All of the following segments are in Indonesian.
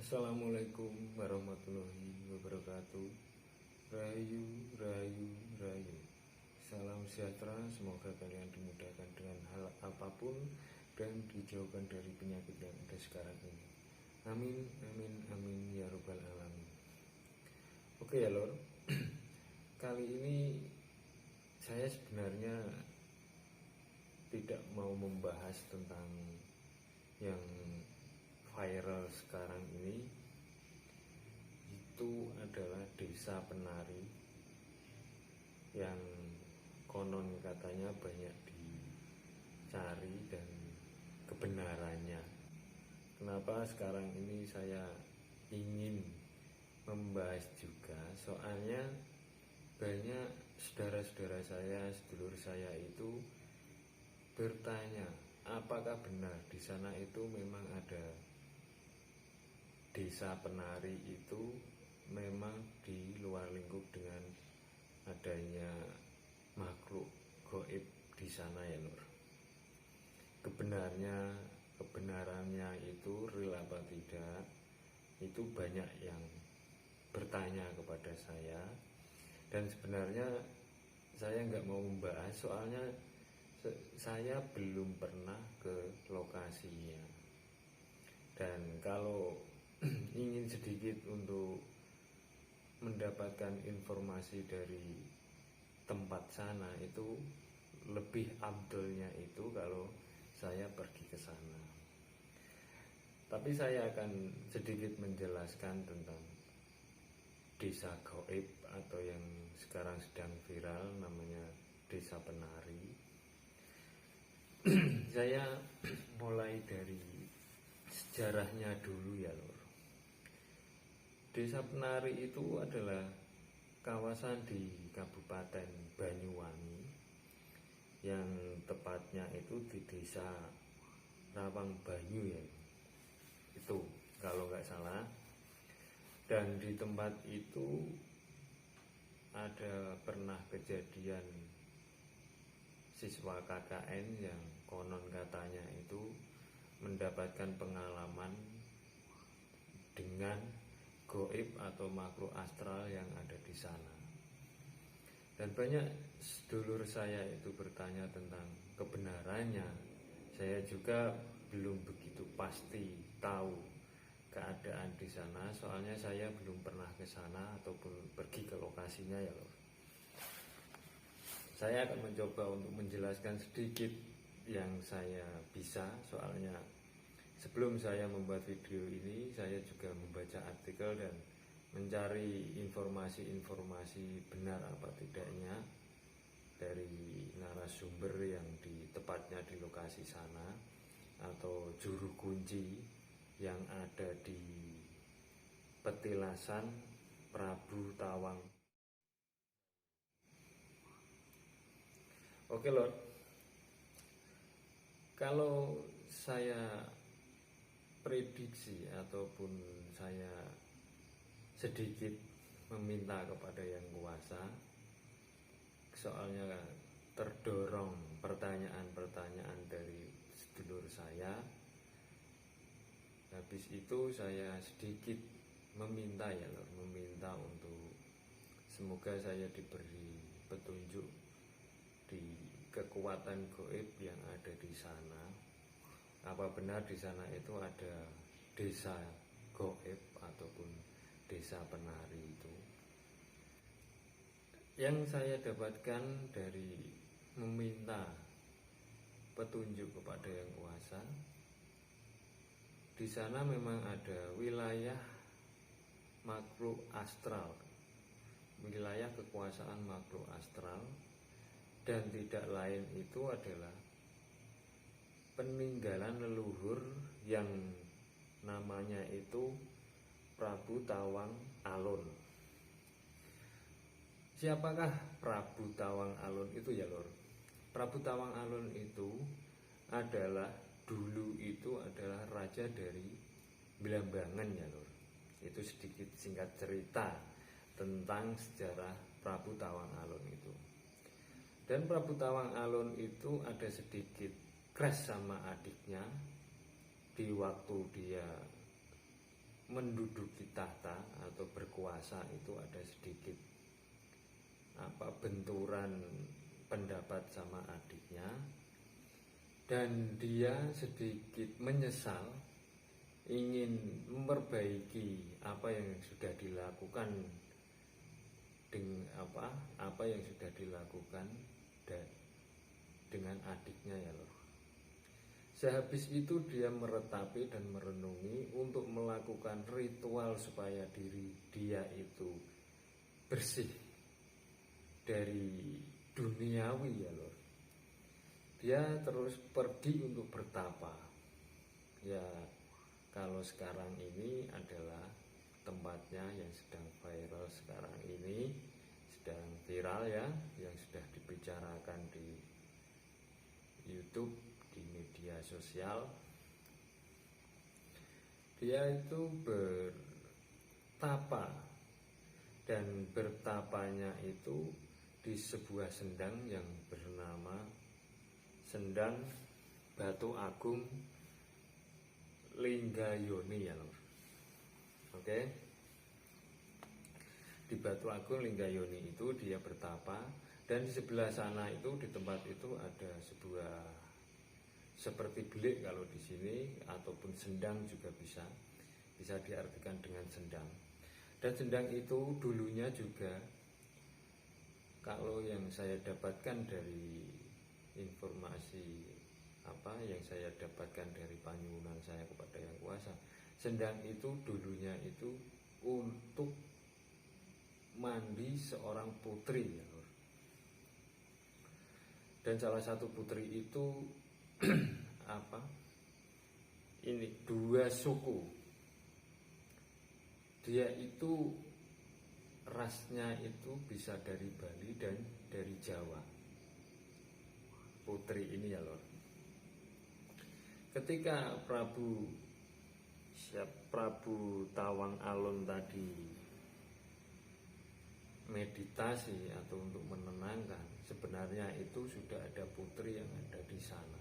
Assalamualaikum warahmatullahi wabarakatuh. Rahayu, rahayu, rahayu. Salam sejahtera, semoga kalian dimudahkan dengan hal apapun dan dijauhkan dari penyakit yang ada sekarang ini. Amin, amin, amin ya robbal alamin. Oke ya lor, kali ini saya sebenarnya tidak mau membahas tentang yang viral sekarang ini. Itu adalah Desa Penari yang konon katanya banyak dicari dan kebenarannya. Kenapa sekarang ini saya ingin membahas juga, soalnya banyak saudara-saudara saya, sedulur saya itu bertanya, apakah benar di sana itu memang ada Desa Penari itu memang di luar lingkup dengan adanya makhluk gaib di sana ya Nur. Kebenarannya itu real apa tidak, itu banyak yang bertanya kepada saya. Dan sebenarnya saya nggak mau membahas, soalnya saya belum pernah ke lokasinya. Dan kalau ingin sedikit untuk mendapatkan informasi dari tempat sana, itu lebih abdolnya itu kalau saya pergi ke sana. Tapi saya akan sedikit menjelaskan tentang Desa Gaib atau yang sekarang sedang viral namanya Desa Penari. Saya mulai dari sejarahnya dulu ya lor. Desa Penari itu adalah kawasan di Kabupaten Banyuwangi, yang tepatnya itu di Desa Rawangbanyu ya, itu kalau nggak salah. Dan di tempat itu ada pernah kejadian siswa KKN yang konon katanya itu mendapatkan pengalaman dengan gaib atau makhluk astral yang ada di sana. Dan banyak sedulur saya itu bertanya tentang kebenarannya. Saya juga belum begitu pasti tahu keadaan di sana, soalnya saya belum pernah ke sana ataupun pergi ke lokasinya ya loh. Saya akan mencoba untuk menjelaskan sedikit yang saya bisa, soalnya sebelum saya membuat video ini saya juga membaca artikel dan mencari informasi-informasi benar apa tidaknya dari narasumber yang tepatnya di lokasi sana, atau juru kunci yang ada di petilasan Prabu Tawang. Oke Lord, kalau saya prediksi ataupun saya sedikit meminta kepada yang kuasa, soalnya terdorong pertanyaan-pertanyaan dari sedulur saya. Habis itu saya sedikit meminta ya Lord, meminta untuk semoga saya diberi petunjuk di kekuatan gaib yang ada di sana. Apa benar di sana itu ada desa gaib ataupun Desa Penari itu? Yang saya dapatkan dari meminta petunjuk kepada yang kuasa, di sana memang ada wilayah makhluk astral, wilayah kekuasaan makhluk astral, dan tidak lain itu adalah peninggalan leluhur yang namanya itu Prabu Tawang Alun. Siapakah Prabu Tawang Alun itu ya lor? Prabu Tawang Alun itu adalah dulu itu adalah raja dari Belambangan ya lor. Itu sedikit singkat cerita tentang sejarah Prabu Tawang Alun itu. Dan Prabu Tawang Alun itu ada sedikit crash sama adiknya di waktu dia menduduki tahta atau berkuasa itu ada sedikit benturan pendapat sama adiknya, dan dia sedikit menyesal, ingin memperbaiki apa yang sudah dilakukan dengan apa yang sudah dilakukan dengan adiknya ya loh. Sehabis itu dia meretapi dan merenungi untuk melakukan ritual supaya diri dia itu bersih dari duniawi ya loh. Dia terus pergi untuk bertapa. Ya, kalau sekarang ini adalah tempatnya yang sedang viral sekarang ini, sedang viral ya, yang sudah dibicarakan di YouTube, di media sosial. Dia itu bertapa, dan bertapanya itu di sebuah sendang yang bernama Sendang Batu Agung Linggayoni ya lor. Oke. Di Batu Agung Linggayoni itu dia bertapa, dan di sebelah sana itu, di tempat itu ada sebuah seperti bilik kalau di sini, ataupun sendang juga bisa diartikan dengan sendang. Dan sendang itu dulunya juga, kalau yang saya dapatkan dari informasi yang saya dapatkan dari panyuwunan saya kepada Yang Kuasa, sendang itu dulunya itu untuk mandi seorang putri ya lor. Dan salah satu putri itu ini dua suku, dia itu rasnya itu bisa dari Bali dan dari Jawa, putri ini ya lor. Ketika Prabu Tawang Alun tadi meditasi atau untuk menenangkan, sebenarnya itu sudah ada putri yang ada di sana.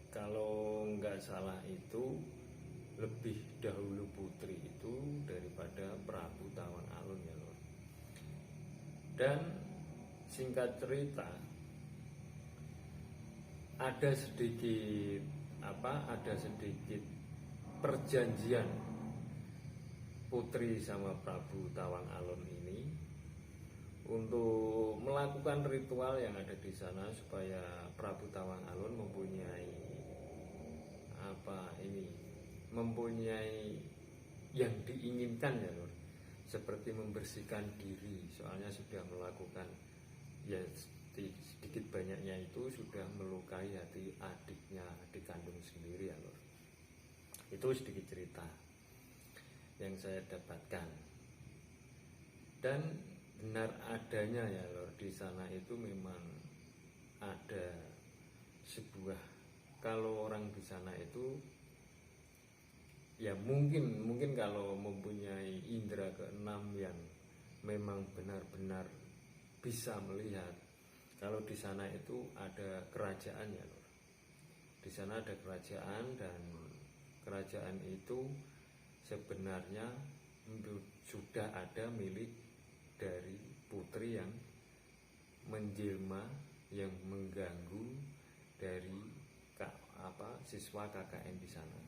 Kalau nggak salah itu lebih dahulu putri itu daripada Prabu Tawang Alun ya lor. Dan singkat cerita, ada sedikit perjanjian putri sama Prabu Tawang Alun ini untuk melakukan ritual yang ada di sana, supaya Prabu Tawang Alun mempunyai yang diinginkan ya lor, seperti membersihkan diri, soalnya sudah melakukan ya sedikit banyaknya itu sudah melukai hati adiknya, adik kandung sendiri ya lor. Itu sedikit cerita yang saya dapatkan, dan benar adanya ya lor, di sana itu memang ada sebuah, kalau orang di sana itu ya mungkin kalau mempunyai indera keenam yang memang benar-benar bisa melihat, kalau di sana itu ada kerajaan ya lor. Di sana ada kerajaan, dan kerajaan itu sebenarnya sudah ada milik dari putri yang menjelma, yang mengganggu dari siswa KKN di sana.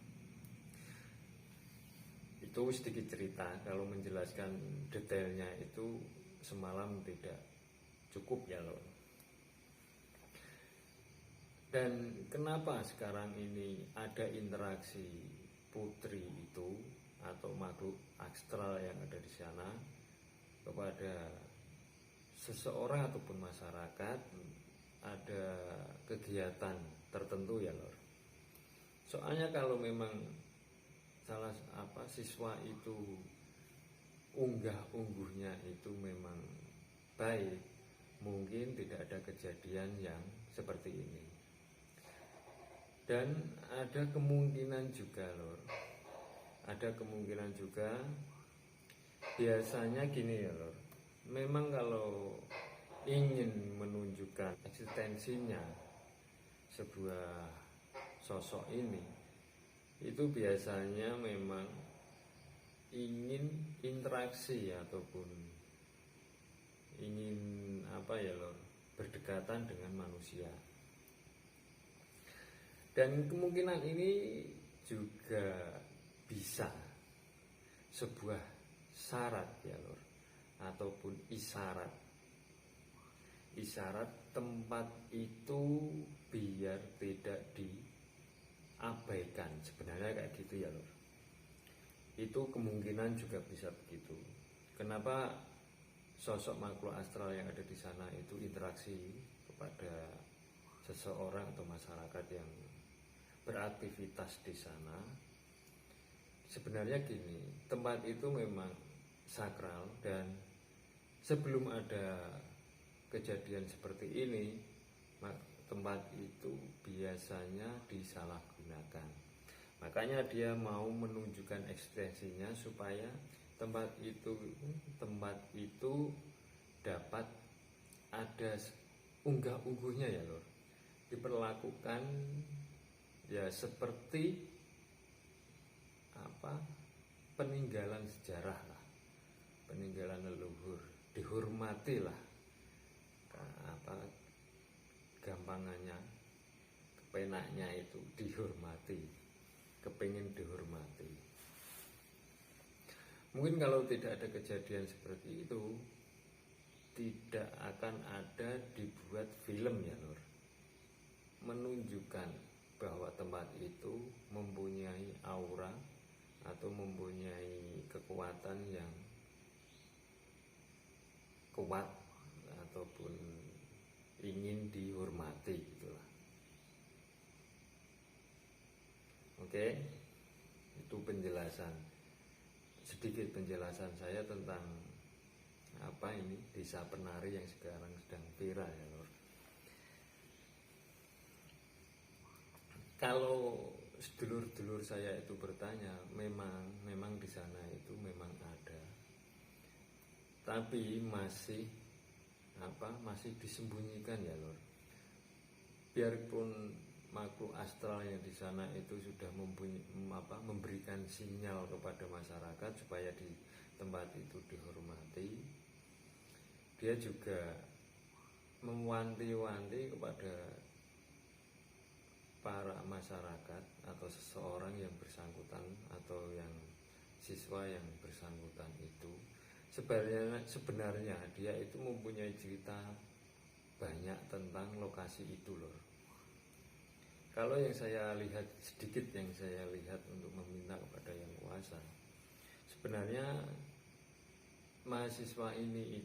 Itu sedikit cerita, kalau menjelaskan detailnya itu semalam tidak cukup ya lor. Dan kenapa sekarang ini ada interaksi putri itu atau makhluk astral yang ada di sana kepada seseorang ataupun masyarakat, ada kegiatan tertentu ya lor. Soalnya kalau memang siswa itu unggah-ungguhnya itu memang baik, mungkin tidak ada kejadian yang seperti ini. Dan ada kemungkinan juga lor, ada kemungkinan juga, biasanya gini ya lor, memang kalau ingin menunjukkan eksistensinya sebuah sosok ini, itu biasanya memang ingin interaksi ataupun ingin berdekatan dengan manusia. Dan kemungkinan ini juga bisa sebuah syarat ya Lur, ataupun isyarat tempat itu biar tidak diabaikan, sebenarnya kayak gitu ya Lur. Itu kemungkinan juga bisa begitu. Kenapa sosok makhluk astral yang ada di sana itu interaksi kepada seseorang atau masyarakat yang beraktivitas di sana? Sebenarnya gini, tempat itu memang sakral, dan sebelum ada kejadian seperti ini, tempat itu biasanya disalahgunakan. Makanya dia mau menunjukkan eksistensinya supaya tempat itu dapat ada unggah-ungguhnya ya Lur. Diperlakukan ya seperti peninggalan sejarah lah, peninggalan leluhur, dihormati lah. Gampangannya, kepenaknya itu dihormati, kepingin dihormati. Mungkin kalau tidak ada kejadian seperti itu, tidak akan ada dibuat film ya Lur, menunjukkan bahwa tempat itu mempunyai aura atau mempunyai kekuatan yang kuat ataupun ingin dihormati gitulah. Oke, itu sedikit penjelasan saya tentang Desa Penari yang sekarang sedang viral ya Lur. Kalau sedulur-sedulur saya itu bertanya, memang di sana itu memang ada, tapi masih disembunyikan ya Lur. Biarpun makhluk astral yang di sana itu sudah memberikan sinyal kepada masyarakat supaya di tempat itu dihormati, dia juga mewanti-wanti kepada para masyarakat atau seseorang yang bersangkutan atau yang siswa yang bersangkutan itu, sebenarnya dia itu mempunyai cerita banyak tentang lokasi itu Lur. Kalau yang saya lihat, sedikit yang saya lihat untuk meminta kepada yang kuasa, sebenarnya mahasiswa ini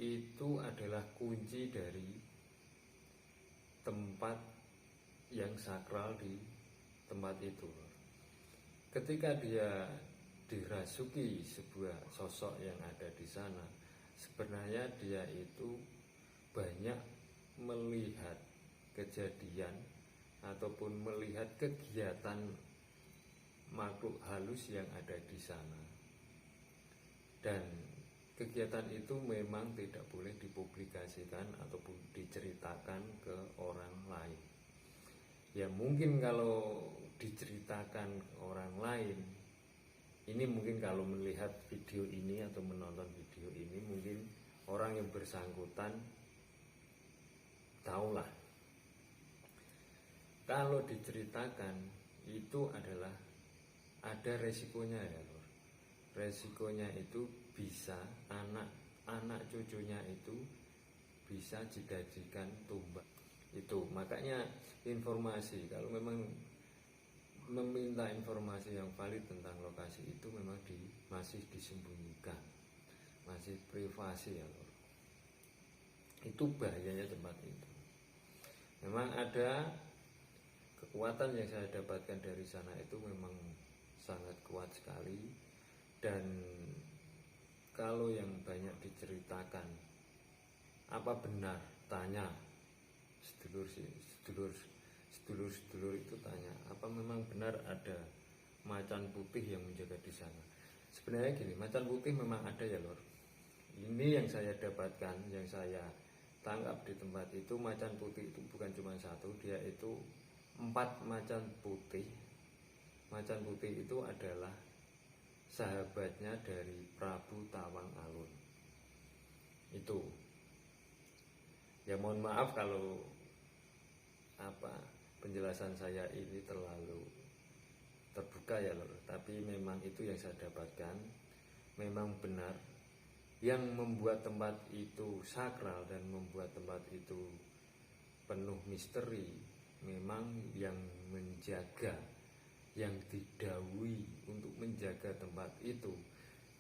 itu adalah kunci dari tempat yang sakral di tempat itu. Ketika dia dirasuki sebuah sosok yang ada di sana, sebenarnya dia itu banyak melihat kejadian ataupun melihat kegiatan makhluk halus yang ada di sana, dan kegiatan itu memang tidak boleh dipublikasikan ataupun diceritakan ke orang lain. Ya mungkin kalau diceritakan ke orang lain, ini mungkin kalau melihat video ini atau menonton video ini, mungkin orang yang bersangkutan tahulah. Kalau diceritakan itu adalah ada resikonya ya Lur. Resikonya itu bisa anak cucunya itu bisa dijadikan tumbal. Itu makanya informasi, kalau memang meminta informasi yang valid tentang lokasi itu memang masih disembunyikan, masih privasi ya Lur. Itu bahayanya tempat itu. Memang ada kekuatan yang saya dapatkan dari sana itu memang sangat kuat sekali, dan kalau yang banyak diceritakan, apa benar, tanya sedulur itu tanya, apa memang benar ada macan putih yang menjaga di sana? Sebenarnya gini, macan putih memang ada ya Lur. Ini yang saya dapatkan, yang saya tangkap di tempat itu, macan putih itu bukan cuma satu, dia itu 4 macan putih. Macan putih itu adalah sahabatnya dari Prabu Tawang Alun. Itu ya, mohon maaf kalau penjelasan saya ini terlalu terbuka ya lor, tapi memang itu yang saya dapatkan. Memang benar yang membuat tempat itu sakral dan membuat tempat itu penuh misteri, memang yang menjaga, yang didhawuhi untuk menjaga tempat itu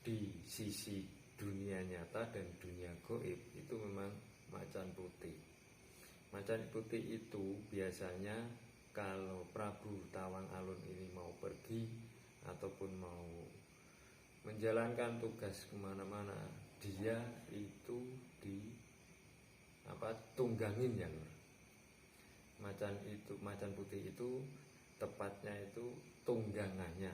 di sisi dunia nyata dan dunia gaib itu memang macan putih. Macan putih itu biasanya kalau Prabu Tawang Alun ini mau pergi ataupun mau menjalankan tugas kemana-mana, dia itu tunggangin ya lor. Macan putih itu tepatnya itu tunggangannya.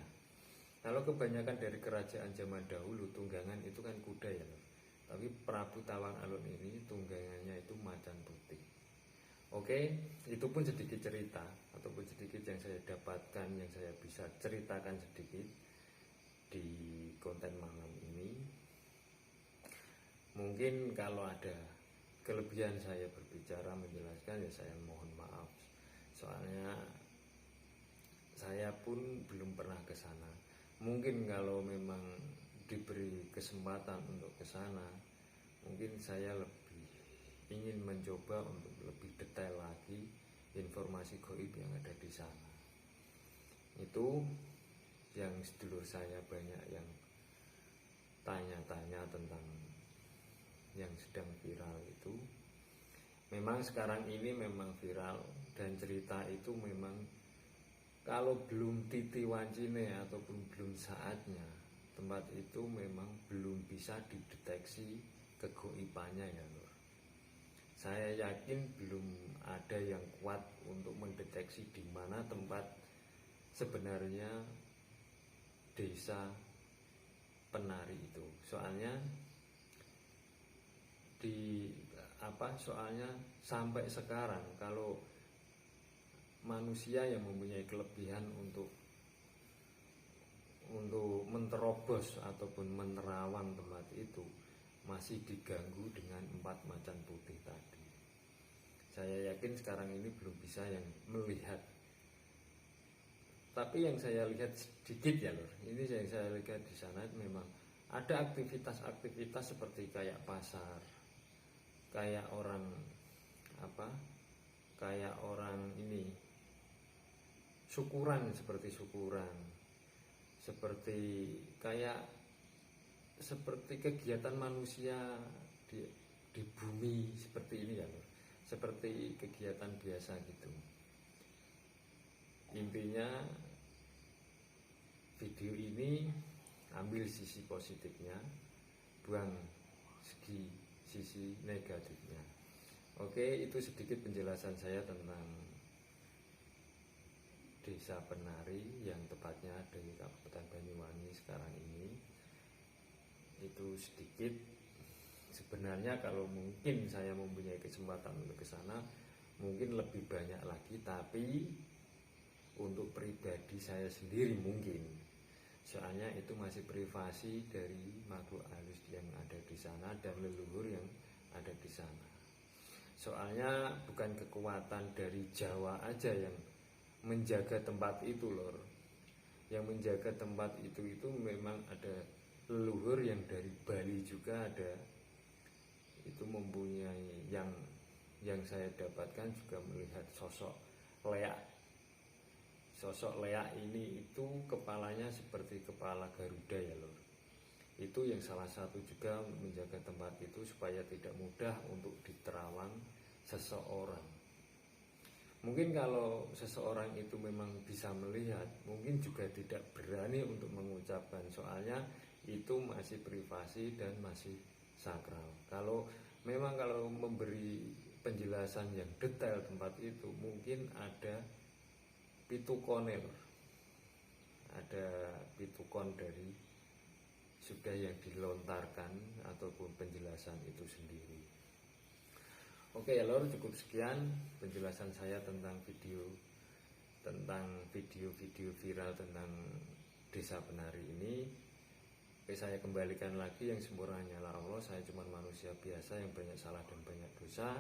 Kalau kebanyakan dari kerajaan zaman dahulu tunggangan itu kan kuda ya lor. Tapi Prabu Tawang Alun ini tunggangannya itu macan putih. Oke, itu pun sedikit cerita ataupun sedikit yang saya dapatkan, yang saya bisa ceritakan sedikit di konten malam ini. Mungkin kalau ada kelebihan saya berbicara menjelaskan ya saya mohon maaf. Soalnya saya pun belum pernah ke sana. Mungkin kalau memang diberi kesempatan untuk ke sana, mungkin saya lebih ingin mencoba untuk lebih detail lagi informasi gaib yang ada di sana. Itu yang sedulur saya banyak yang tanya-tanya tentang yang sedang viral itu. Memang sekarang ini memang viral dan cerita itu memang kalau belum titi wancine ataupun belum saatnya, tempat itu memang belum bisa dideteksi kegoibannya ya lor. Saya yakin belum ada yang kuat untuk mendeteksi di mana tempat sebenarnya desa penari itu. Soalnya sampai sekarang kalau manusia yang mempunyai kelebihan untuk menerobos ataupun menerawang tempat itu masih diganggu dengan 4 macan putih tadi. Saya yakin sekarang ini belum bisa yang melihat. Tapi yang saya lihat sedikit ya lor. Ini yang saya lihat di sana memang ada aktivitas-aktivitas seperti kayak pasar, kayak orang ini syukuran, seperti kegiatan manusia di bumi seperti ini ya lor. Seperti kegiatan biasa gitu. Intinya video ini ambil sisi positifnya, buang sisi negatifnya. Oke, itu sedikit penjelasan saya tentang desa penari yang tepatnya ada di Kabupaten Banyuwangi sekarang ini. Itu sedikit. Sebenarnya kalau mungkin saya mempunyai kesempatan untuk ke sana, mungkin lebih banyak lagi, tapi untuk pribadi saya sendiri mungkin. Soalnya itu masih privasi dari makhluk halus yang ada di sana dan leluhur yang ada di sana. Soalnya bukan kekuatan dari Jawa aja yang menjaga tempat itu lor. Yang menjaga tempat itu memang ada leluhur yang dari Bali juga ada. Itu mempunyai yang saya dapatkan juga melihat sosok leak. Sosok leak ini itu kepalanya seperti kepala Garuda ya lor. Itu yang salah satu juga menjaga tempat itu supaya tidak mudah untuk diterawang seseorang. Mungkin kalau seseorang itu memang bisa melihat, mungkin juga tidak berani untuk mengucapkan, soalnya itu masih privasi dan masih sakral. Kalau memberi penjelasan yang detail tempat itu, mungkin ada pitukone, ada pitukon dari sudah yang dilontarkan ataupun penjelasan itu sendiri. Oke ya lor, cukup sekian penjelasan saya tentang video tentang video-video viral tentang Desa Penari ini. Saya kembalikan lagi, yang sempurna hanyalah Allah. Saya cuma manusia biasa yang banyak salah dan banyak dosa.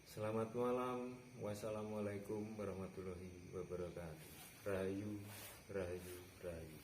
Selamat malam. Wassalamualaikum warahmatullahi wabarakatuh. Rahayu, rahayu, rahayu.